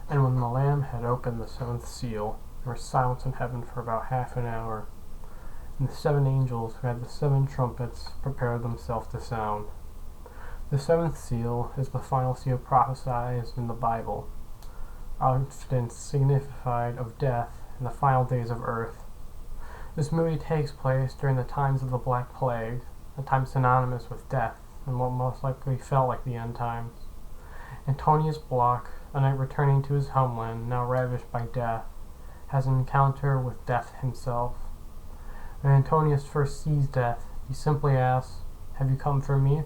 And when the Lamb had opened the seventh seal, there was silence in heaven for about half an hour. And the seven angels who had the seven trumpets prepared themselves to sound. The seventh seal is the final seal prophesied in the Bible, often signified of death in the final days of earth. This movie takes place during the times of the Black Plague, a time synonymous with death and what most likely felt like the end times. Antonius Block, a knight returning to his homeland, now ravished by death, has an encounter with death himself. When Antonius first sees death, he simply asks, "Have you come for me?"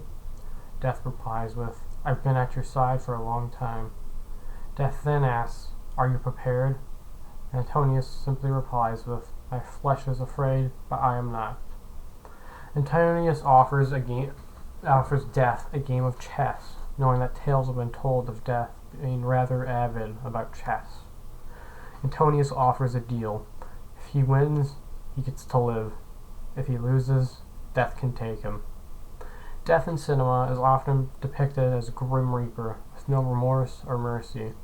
Death replies with, "I've been at your side for a long time." Death then asks, "Are you prepared?" Antonius simply replies with, "My flesh is afraid, but I am not." Antonius offers Death a game of chess, knowing that tales have been told of Death being rather avid about chess. Antonius offers a deal. If he wins, he gets to live. If he loses, Death can take him. Death in cinema is often depicted as a grim reaper with no remorse or mercy.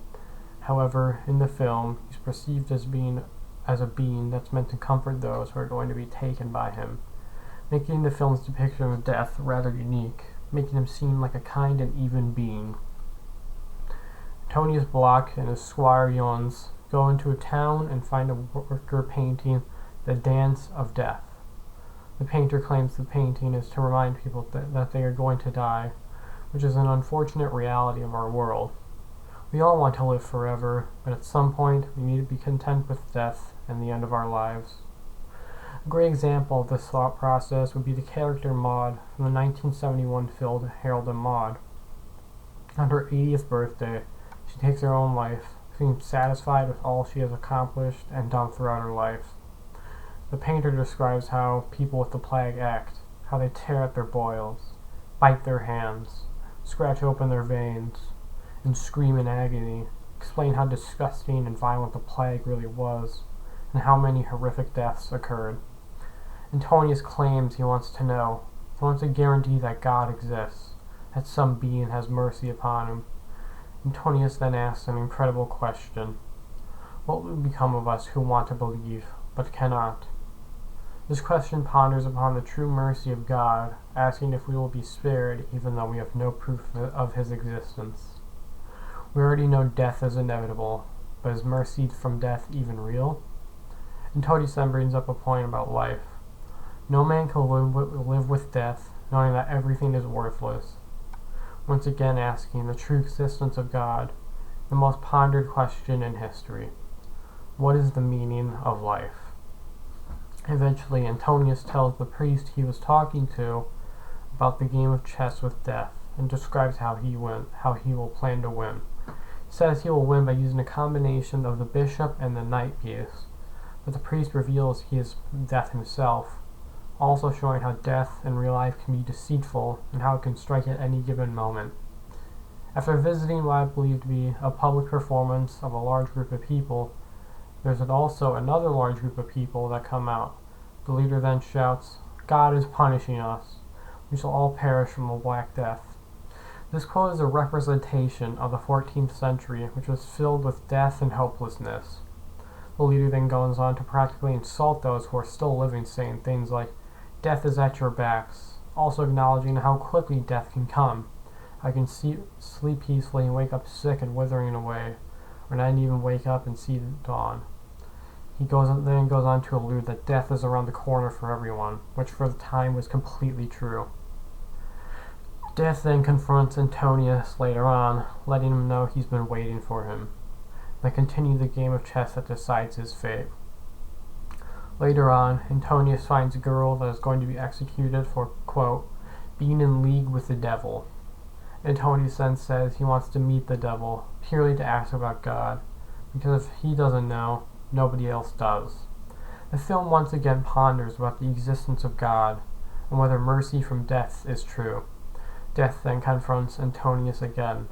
However, in the film, he's perceived as a being that's meant to comfort those who are going to be taken by him, making the film's depiction of Death rather unique, making him seem like a kind and even being. Antonius Block and his squire Jons go into a town and find a worker painting The Dance of Death. The painter claims the painting is to remind people that they are going to die, which is an unfortunate reality of our world. We all want to live forever, but at some point we need to be content with death and the end of our lives. A great example of this thought process would be the character Maud from the 1971 film Harold and Maude. On her 80th birthday, she takes her own life, feeling satisfied with all she has accomplished and done throughout her life. The painter describes how people with the plague act, how they tear at their boils, bite their hands, scratch open their veins, and scream in agony, explain how disgusting and violent the plague really was, and how many horrific deaths occurred. Antonius claims he wants to know. He wants a guarantee that God exists, that some being has mercy upon him. Antonius then asks an incredible question. What will become of us who want to believe, but cannot? This question ponders upon the true mercy of God, asking if we will be spared even though we have no proof of his existence. We already know death is inevitable, but is mercy from death even real? Antonius then brings up a point about life. No man can live with death, knowing that everything is worthless. Once again asking the true existence of God, the most pondered question in history. What is the meaning of life? Eventually, Antonius tells the priest he was talking to about the game of chess with death and describes how he will plan to win. He says he will win by using a combination of the bishop and the knight piece, but the priest reveals he is death himself, also showing how death in real life can be deceitful and how it can strike at any given moment. After visiting what I believe to be a public performance of a large group of people, there's also another large group of people that come out. The leader then shouts, "God is punishing us. We shall all perish from the Black Death." This quote is a representation of the 14th century, which was filled with death and hopelessness. The leader then goes on to practically insult those who are still living, saying things like, "Death is at your backs," also acknowledging how quickly death can come. I can sleep peacefully and wake up sick and withering away, or not even wake up and see the dawn. He then goes on to allude that death is around the corner for everyone, which for the time was completely true. Death then confronts Antonius later on, letting him know he's been waiting for him. They continue the game of chess that decides his fate. Later on, Antonius finds a girl that is going to be executed for, quote, being in league with the devil. Antonius then says he wants to meet the devil, purely to ask about God, because if he doesn't know, nobody else does. The film once again ponders about the existence of God and whether mercy from death is true. Death then confronts Antonius again,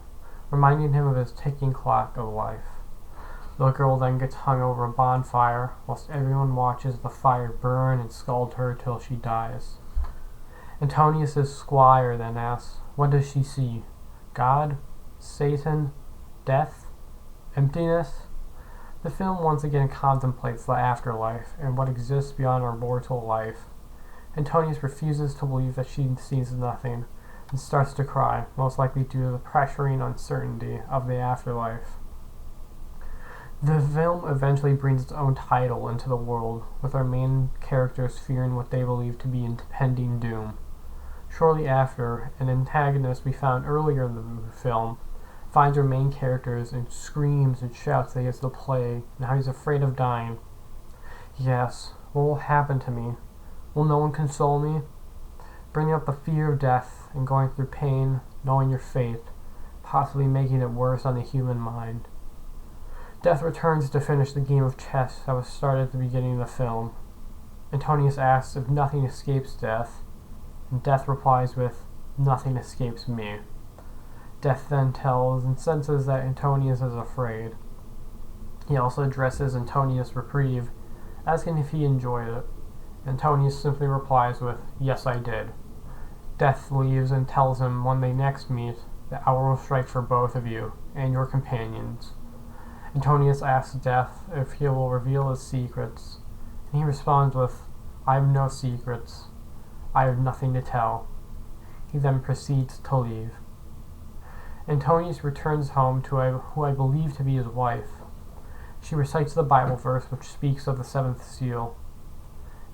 reminding him of his ticking clock of life. The girl then gets hung over a bonfire, whilst everyone watches the fire burn and scald her till she dies. Antonius's squire then asks, what does she see? God? Satan? Death? Emptiness? The film once again contemplates the afterlife and what exists beyond our mortal life. Antonius refuses to believe that she sees nothing and starts to cry, most likely due to the pressuring uncertainty of the afterlife. The film eventually brings its own title into the world, with our main characters fearing what they believe to be impending doom. Shortly after, an antagonist we found earlier in the film finds our main characters and screams and shouts that he has the plague and how he's afraid of dying. Yes, what will happen to me? Will no one console me? Bringing up the fear of death and going through pain, knowing your fate, possibly making it worse on the human mind. Death returns to finish the game of chess that was started at the beginning of the film. Antonius asks if nothing escapes death, and Death replies with, "Nothing escapes me." Death then tells and senses that Antonius is afraid. He also addresses Antonius' reprieve, asking if he enjoyed it. Antonius simply replies with, "Yes, I did." Death leaves and tells him when they next meet, the hour will strike for both of you and your companions. Antonius asks Death if he will reveal his secrets, and he responds with, "I have no secrets. I have nothing to tell." He then proceeds to leave. Antonius returns home to who I believe to be his wife. She recites the Bible verse which speaks of the seventh seal.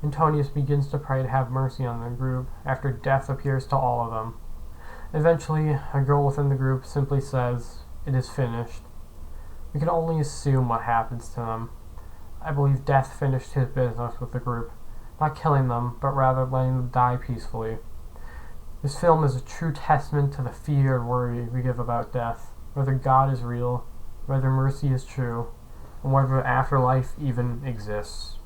Antonius begins to pray to have mercy on the group after Death appears to all of them. Eventually, a girl within the group simply says, "It is finished." We can only assume what happens to them. I believe Death finished his business with the group, not killing them, but rather letting them die peacefully. This film is a true testament to the fear and worry we give about death, whether God is real, whether mercy is true, and whether the afterlife even exists.